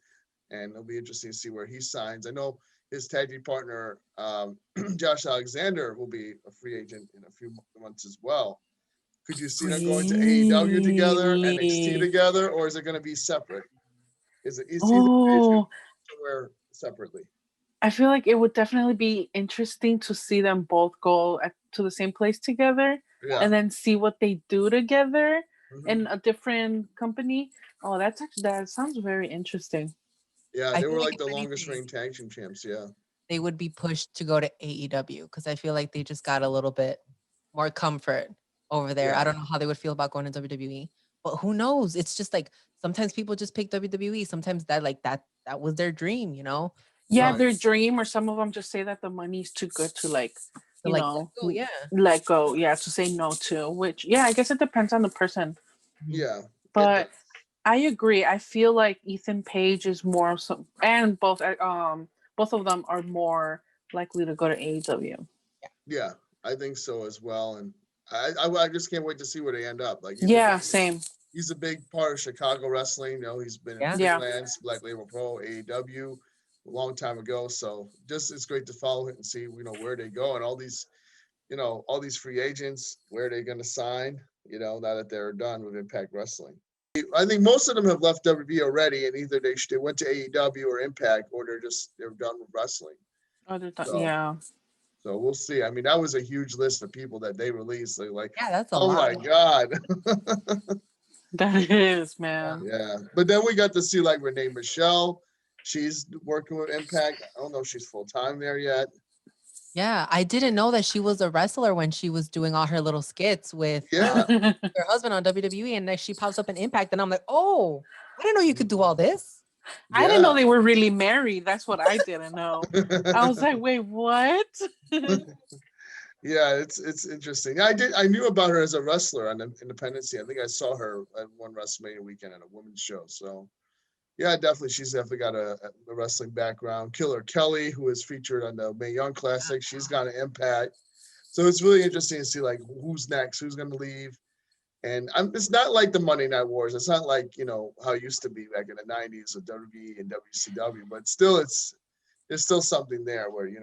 and it'll be interesting to see where he signs. I know his tag team partner Josh Alexander will be a free agent in a few months as well. Could you see them going to AEW together, NXT together, or is it going to be separate? Is Ethan Page Oh, somewhere separately? I feel like it would definitely be interesting to see them both go to the same place together Yeah. and then see what they do together Mhm. in a different company. Oh, that sounds very interesting. Yeah, I they feel were like like if the longest anything- reigning tag team champs. Yeah. They would be pushed to go to AEW because I feel like they just got a little bit more comfort over there. Yeah. I don't know how they would feel about going to WWE, but who knows? It's just like sometimes people just pick WWE. Sometimes that was their dream, you know? Yeah, Right. their dream, or some of them just say that the money's too good to So you like, know, oh yeah. let go. Yeah, to say no to. Which, yeah, I guess it depends on the person. Yeah. But I agree. I feel like Ethan Page is more so, and both of them are more likely to go to AEW. Yeah, I think so as well. And I just can't wait to see where they end up. Like, same. He's a big part of Chicago wrestling. He's been in Freelance, Black Label Pro, AEW a long time ago. So just it's great to follow it and see, where they go and all these free agents, where they're going to sign, now that they're done with Impact Wrestling. I think most of them have left WWE already, and either they went to AEW or Impact, or they're done with wrestling. Oh, they're done. So we'll see. I mean, that was a huge list of people that they released. That's a lot. Oh my God. That is, man. Yeah. But then we got to see Renee Michelle. She's working with Impact. I don't know if she's full-time there yet. Yeah, I didn't know that she was a wrestler when she was doing all her little skits with her husband on WWE, and then she pops up in Impact, and I'm like, oh, I didn't know you could do all this. I didn't know they were really married. That's what I didn't know. I was like, wait, what? Yeah, it's interesting. I knew about her as a wrestler on Independence. I think I saw her at one WrestleMania weekend at a women's show. So yeah, she's definitely got a wrestling background. Killer Kelly, who is featured on the Mae Young Classic, she's got an Impact. So it's really interesting to see who's next, who's going to leave. And it's not like the Monday Night Wars. It's not like, how it used to be back in the 90s with WWE and WCW, but still there's still something there where, the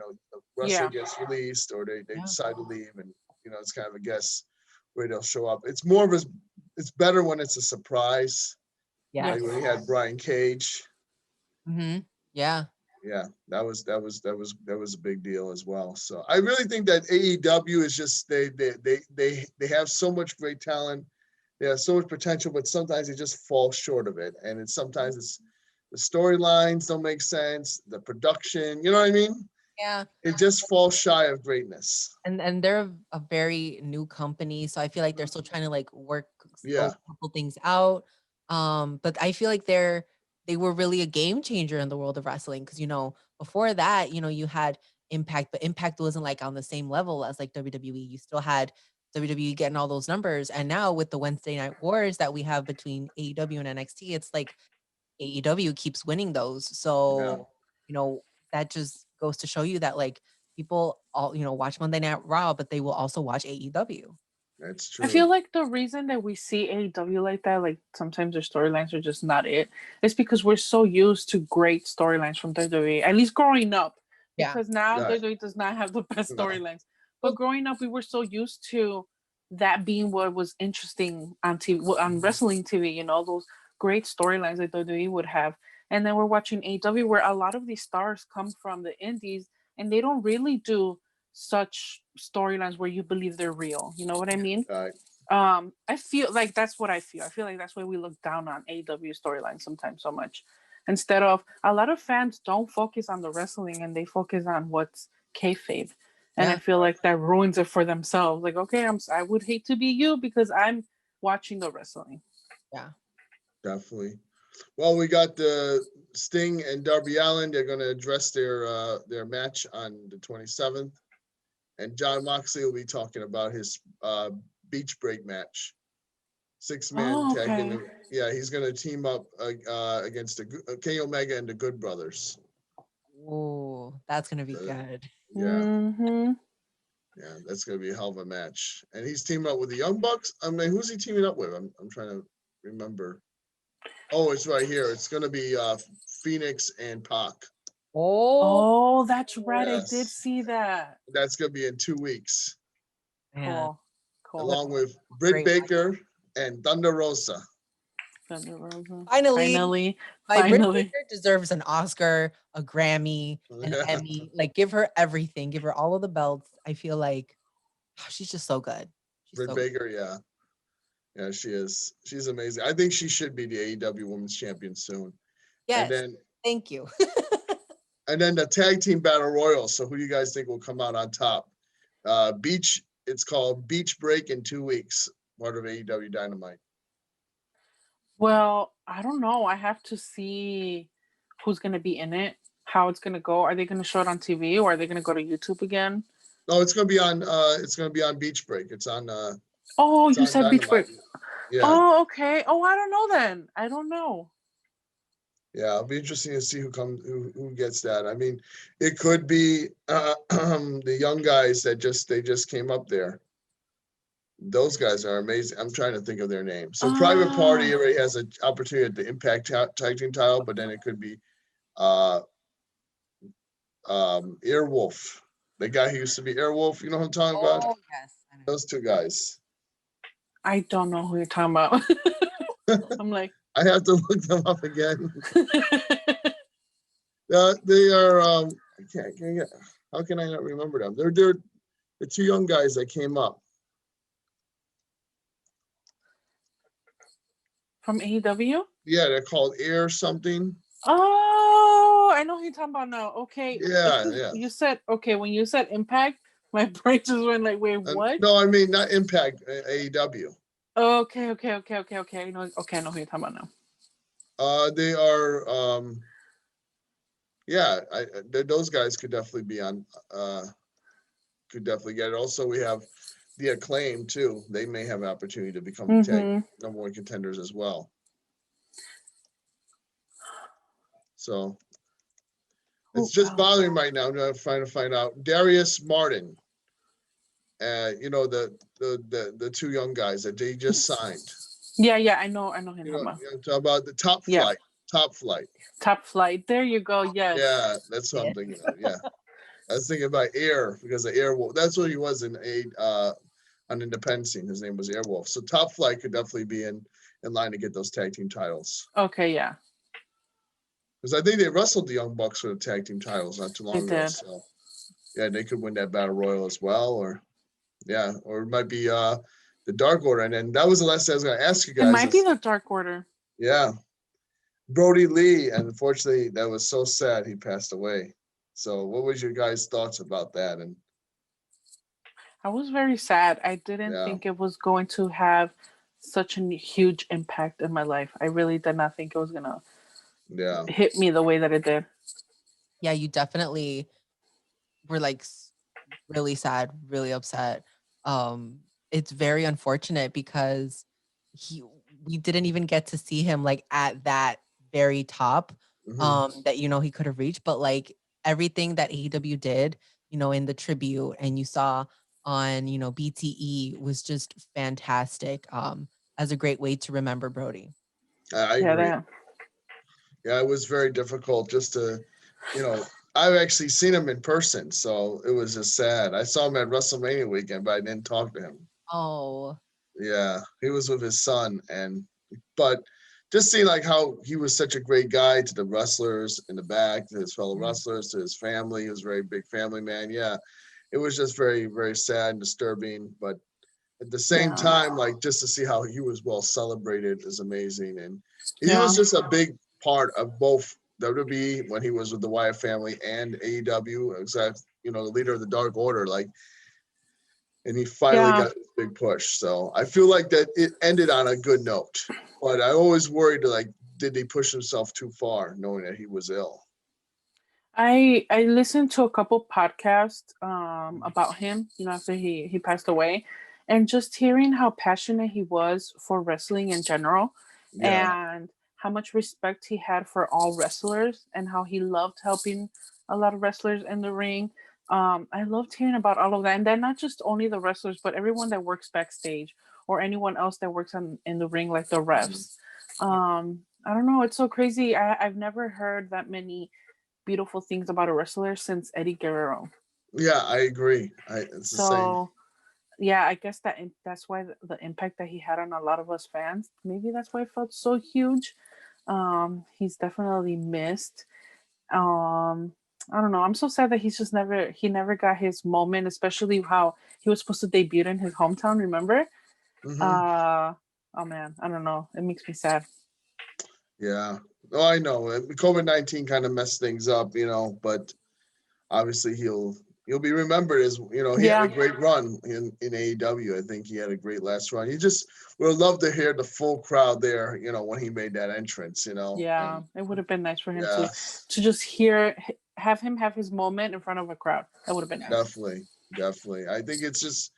wrestler gets released or they decide to leave, and, it's kind of a guess where they'll show up. It's it's better when it's a surprise. Yeah. Like when we had Brian Cage. Mm-hmm. Yeah. Yeah, that was a big deal as well. So I really think that AEW is just they have so much great talent, they have so much potential, but sometimes they just fall short of it. And sometimes it's the storylines don't make sense, the production, you know what I mean? Yeah. It just falls shy of greatness. And they're a very new company, so I feel like they're still trying to work a couple things out. But I feel like they were really a game changer in the world of wrestling, because before that, you had Impact, but Impact wasn't on the same level as WWE. You still had WWE getting all those numbers, and now with the Wednesday Night Wars that we have between AEW and NXT, it's like AEW keeps winning those. So that just goes to show you that people all watch Monday Night Raw, but they will also watch AEW. That's true. I feel like the reason that we see AEW like that, sometimes their storylines are just not it. It's because we're so used to great storylines from WWE, at least growing up. Because now WWE does not have the best storylines. But growing up, we were so used to that being what was interesting on TV, on wrestling TV. Those great storylines that WWE would have. And then we're watching AEW, where a lot of these stars come from the indies, and they don't really do such storylines where you believe they're real. You know what I mean? Right. I feel like that's what I feel. I feel like that's why we look down on AEW storylines sometimes so much. Instead of, a lot of fans don't focus on the wrestling, and they focus on what's kayfabe. And I feel like that ruins it for themselves. Okay, I would hate to be you because I'm watching the wrestling. Yeah. Definitely. Well, we got the Sting and Darby Allin. They're going to address their match on the 27th. And John Moxley will be talking about his beach break match. 6-man tag. Yeah, he's going to team up against Kenny Omega and the Good Brothers. Oh, that's going to be good. Yeah. Mm-hmm. Yeah, that's going to be a hell of a match. And he's teaming up with the Young Bucks. I mean, who's he teaming up with? I'm trying to remember. Oh, it's right here. It's going to be Phoenix and Pac. Oh, that's right. Yes. I did see that. That's going to be in 2 weeks. Cool. Along with Britt Baker and Thunder Rosa. Finally. Britt Baker deserves an Oscar, a Grammy, an Emmy. Give her everything. Give her all of the belts. I feel like she's just so good. Britt Baker, yeah. Yeah, she is. She's amazing. I think she should be the AEW Women's Champion soon. Yes. Thank you. And then the tag team battle royal. So who do you guys think will come out on top? It's called Beach Break in 2 weeks, part of AEW Dynamite. Well, I don't know. I have to see who's going to be in it, how it's going to go. Are they going to show it on TV, or are they going to go to YouTube again? No, it's going to be on Beach Break. It's on you said Dynamite. Beach Break. Yeah. Oh, okay. Oh, I don't know then. I don't know. Yeah, it'll be interesting to see who gets that. I mean, it could be the young guys that just came up there. those guys are amazing. I'm trying to think of their names. So Private Party already has an opportunity at the Impact Tag Team title, but then it could be Airwolf, the guy who used to be Airwolf. You know what I'm talking about? Oh, yes. I know. Those two guys. I don't know who you're talking about. I'm like, I have to look them up again. They are. How can I not remember them? They're the two young guys that came up from AEW. Yeah, they're called Air something. Oh, I know who you're talking about now. Okay. Yeah. You said okay when you said Impact, my brain just went like, wait, what? No, I mean not Impact. AEW. Okay. I know who you're talking about now. They are. Those guys could definitely be on. Could definitely get it. Also, we have the Acclaim too. They may have an opportunity to become number one contenders as well. So it's just bothering right now. I'm trying to find out Darius Martin. The two young guys that they just signed. Yeah, I know him. Talk about the Top Flight. Top Flight. There you go. Yes. Yeah, that's what I'm thinking of. Yeah, I was thinking about Air because the Airwolf. That's what he was in on Independence scene. His name was Airwolf. So Top Flight could definitely be in line to get those tag team titles. Okay, yeah. Because I think they wrestled the Young Bucks for the tag team titles not too long ago. So yeah, they could win that battle royal as well, or it might be the Dark Order. And then that was the last thing I was going to ask you guys. It might be the Dark Order. Yeah. Brody Lee, and unfortunately, that was so sad he passed away. So what was your guys' thoughts about that? And I was very sad. I didn't think it was going to have such a huge impact in my life. I really did not think it was going to hit me the way that it did. Yeah, you definitely were like really sad, really upset. It's very unfortunate because we didn't even get to see him like at that very top that he could have reached, but like everything that AEW did in the tribute and you saw on BTE was just fantastic as a great way to remember Brody. I agree. Yeah, it was very difficult just to I've actually seen him in person, so it was just sad. I saw him at WrestleMania weekend, but I didn't talk to him. Oh. Yeah, he was with his son, but just seeing like how he was such a great guy to the wrestlers in the back, to his fellow wrestlers, to his family. He was a very big family man. Yeah, it was just very, very sad and disturbing. But at the same time, like just to see how he was well celebrated is amazing. And he was just a big part of both WWE when he was with the Wyatt family and AEW, the leader of the Dark Order. And he finally got this big push. So I feel like that it ended on a good note. But I always worried, did he push himself too far, knowing that he was ill? I listened to a couple podcasts about him, after he passed away, and just hearing how passionate he was for wrestling in general, and how much respect he had for all wrestlers, and how he loved helping a lot of wrestlers in the ring. I loved hearing about all of that, and then not just only the wrestlers, but everyone that works backstage or anyone else that works in the ring, like the refs. I don't know. It's so crazy. I've never heard that many beautiful things about a wrestler since Eddie Guerrero. Yeah, I agree. It's the same. Yeah, I guess that's why the impact that he had on a lot of us fans. Maybe that's why it felt so huge. He's definitely missed. I don't know. I'm so sad that he never got his moment, especially how he was supposed to debut in his hometown. Remember? Oh man, I don't know. It makes me sad. Yeah. Oh, I know. COVID-19 kind of messed things up, but obviously he'll be remembered as, he had a great run in AEW. I think he had a great last run. He just would love to hear the full crowd there, when he made that entrance, Yeah, it would have been nice for him to just have him have his moment in front of a crowd. That would have been nice. Definitely. I think it's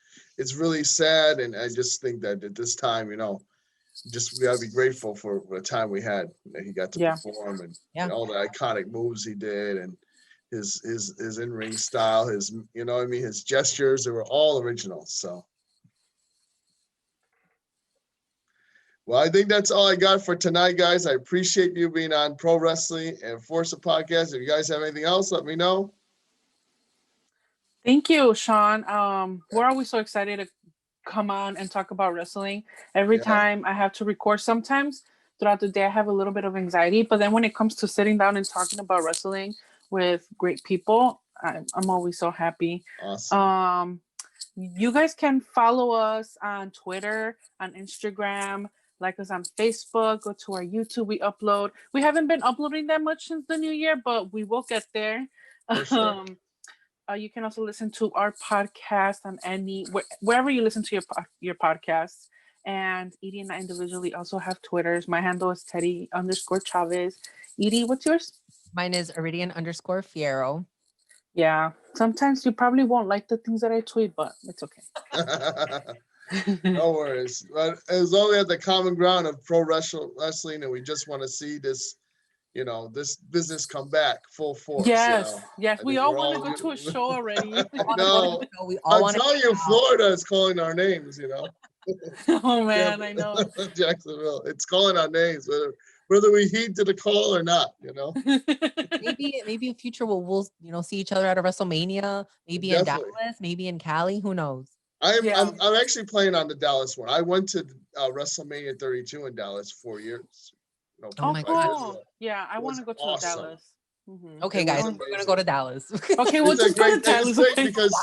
really sad. And I just think that at this time, we gotta be grateful for the time we had that he got to perform and all the iconic moves he did and his in-ring style, his gestures, they were all original. So Well, I think that's all I got for tonight, guys. I appreciate you being on Pro Wrestling and Forza Podcast. If you guys have anything else, let me know. Thank you, Sean. We're always so excited to come on and talk about wrestling. Every time I have to record, sometimes throughout the day I have a little bit of anxiety, but then when it comes to sitting down and talking about wrestling with great people, I'm always so happy. Awesome. You guys can follow us on Twitter, on Instagram, like us on Facebook, go to our YouTube. We upload. We haven't been uploading that much since the new year, but we will get there. For sure. You can also listen to our podcast on wherever you listen to your podcasts. And Edie and I individually also have Twitters. My handle is Teti _Chavez. Edie, what's yours? Mine is Iridian _Fierro. Yeah. Sometimes you probably won't like the things that I tweet, but it's okay. No worries. But as long as we have the common ground of pro wrestling, and we just want to see this, this business come back full force. Yes, yes. We all want to go to a show already. No, I'm telling you, Florida is calling our names. Oh man, I know. Jacksonville, it's calling our names, whether we heed to the call or not. Maybe in future we'll see each other at a WrestleMania. Maybe Definitely. in Dallas. Maybe in Cali. Who knows? I'm actually playing on the Dallas one. I went to WrestleMania 32 in Dallas 4 years. Oh my God! Yeah, I want to go to Dallas. Mm-hmm. Okay, guys, we're gonna go to Dallas. Okay, we'll just go to Dallas. Because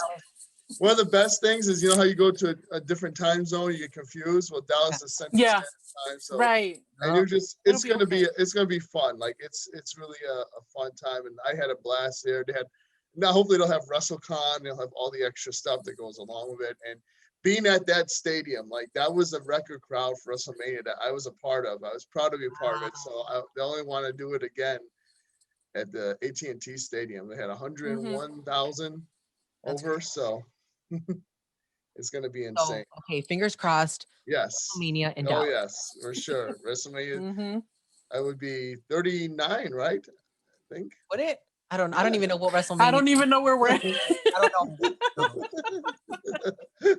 one of the best things is how you go to a different time zone, you get confused. Well, Dallas is Central Standard Time, so right. And you're just it's gonna be fun. Like it's really a fun time, and I had a blast there. They had now hopefully they'll have WrestleCon. They'll have all the extra stuff that goes along with it, and being at that stadium, like that was a record crowd for WrestleMania that I was a part of. I was proud to be a part of it. So they only want to do it again at the AT&T Stadium. They had 101,000 over, so it's going to be insane. So, okay, fingers crossed. Yes. WrestleMania in Dallas. Oh yes, for sure. WrestleMania. I would be 39, right? I think. Would it? I don't even know what WrestleMania. I don't even know where we're at. I don't know.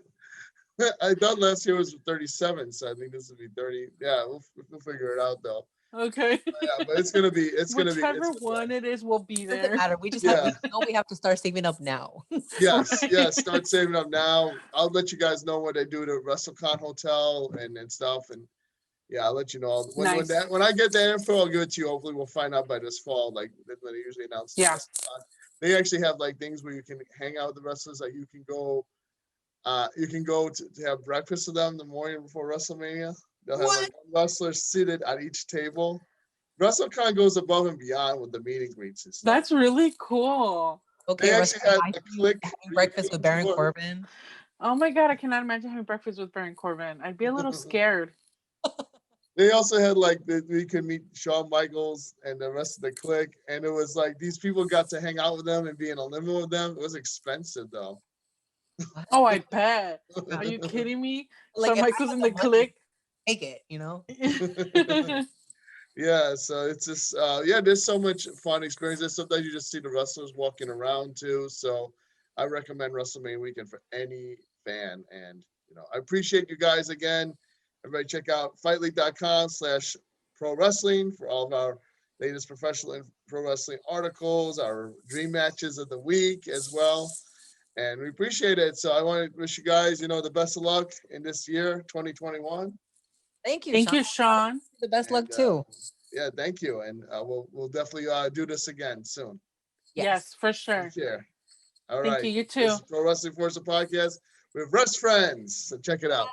I thought last year was 37, so I think this would be 30. Yeah, we'll figure it out though. Okay. But it's gonna be whichever one it is, we'll be there. Doesn't matter. We just we have to start saving up now. Yes, start saving up now. I'll let you guys know what they do to WrestleCon Hotel and stuff, and I'll let you know when I get that info. I'll give it to you. Hopefully, we'll find out by this fall, like when they usually announce. Yeah. They actually have like things where you can hang out with the wrestlers. Like you can go to have breakfast with them the morning before WrestleMania. They'll have like wrestlers seated at each table. WrestleCon goes above and beyond with the meet and greets and stuff. That's really cool. Okay, they actually had a click breakfast with Baron Corbin. Oh my God, I cannot imagine having breakfast with Baron Corbin. I'd be a little scared. They also had like we could meet Shawn Michaels and the rest of the clique, and it was like these people got to hang out with them and be in a limo with them. It was expensive though. Oh, I bet. Are you kidding me? Shawn Michaels in the clique. Take it, Yeah, so it's just there's so much fun experiences. Sometimes you just see the wrestlers walking around too. So I recommend WrestleMania weekend for any fan. And I appreciate you guys again. Everybody check out fightleague.com/pro wrestling for all of our latest professional and pro wrestling articles, our dream matches of the week as well. And we appreciate it. So I want to wish you guys, the best of luck in this year, 2021. Thank you. Thank you, Sean. The best luck too. Yeah, thank you. And we'll definitely do this again soon. Yes, for sure. Take care. All right. Thank you. You too. This is Pro Wrestling Forza Podcast with WrestFriends. So check it out.